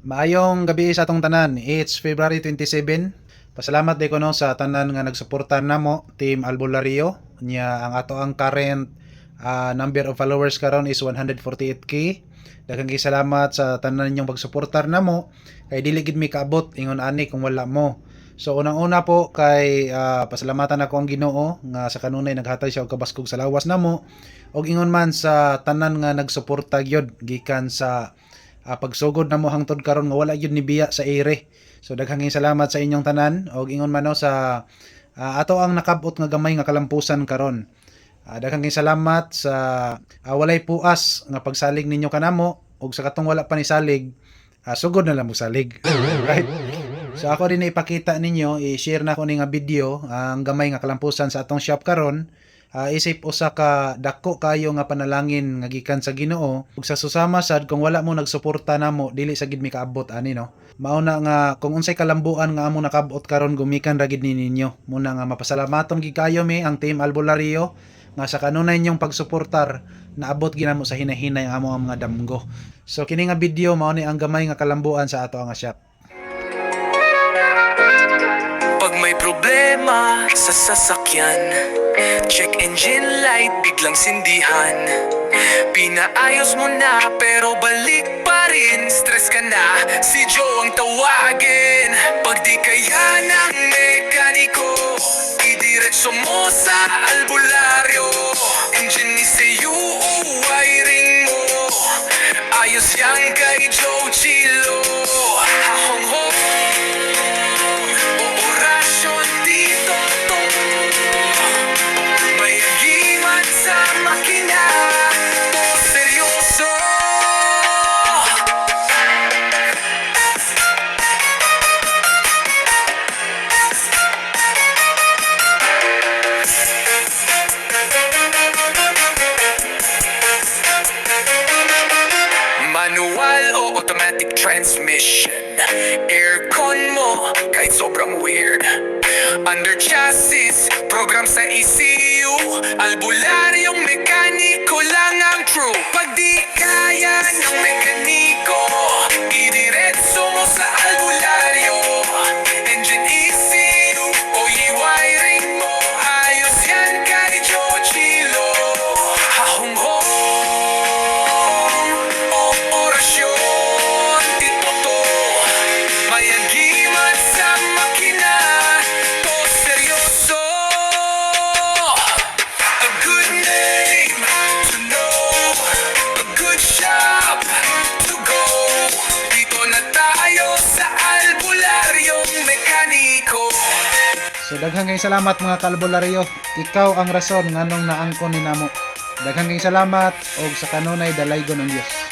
Maayong gabi sa atong tanan. It's February 27. Pasalamat day ko no sa tanan nga nagsuporta namo Team Albulario. Nya ang ato ang current number of followers karon is 148k. Daghang salamat sa tanan ninyong pagsuportar namo. Kay dili gid mi kaabot ingon ani kung wala mo. So unang-una po kay pasalamatan ako ang Ginoo nga sa kanunay naghatag siya og kabaskog sa lawas namo. Og ingon man sa tanan nga nagsuporta gyud gikan sa pagsugod na mo hangtod karon nga wala gyud ni biya sa ere. So daghang salamat sa inyong tanan og ingon man no sa ato ang nakabot nga gamay nga kalampusan karon. Daghang salamat sa walay puas nga pagsalig ninyo kanamo og sa katong wala pa ni salig sugod na lang mo salig. Right? So ako rin ipakita ninyo, i-share na ko ni nga video ang gamay nga kalampusan sa atong shop karon. Isip usa ka dako kayo nga panalangin nga gikan sa Ginoo ug sa susama sad kung wala mo nagsuporta namo dili sa gid mi kaabot ani no. Mauna nga kung unsay kalambuan nga among nakabot karon gumikan ra gid ninyo. Muna nga mapasalamaton gid kayo mi ang Team Albulario nga sa kanunay ninyong pagsuportar naabot ginamo sa hinahinay ang among mga damgo. So kini nga video mao ni ang gamay nga kalambuan sa ato nga shop. Pag may problema sa sasakyan, check engine light, biglang sindihan. Pinaayos mo na pero balik pa rin, stress ka na, si Joe ang tawagin. Pag di kaya ng mekaniko, idiretso mo sa albularyo. Engine ECU, wiring mo, ayos yan kay Joe Chilo. Hahong-hong manual o automatic transmission, aircon mo kahit sobrang weird. Under chassis, program sa ECU, albularyong mekaniko lang ang true. Pag di kaya ng mekaniko, idiretso mo sa albularyo. Engine ECU o i-wiring mo, ayos yan kay Joe Chilo. Hahong-hong So daghang salamat mga kalbularyo. Ikaw ang rason nganong naangkon ni namo. Daghang salamat og sa kanunay dalaygon ang Dios.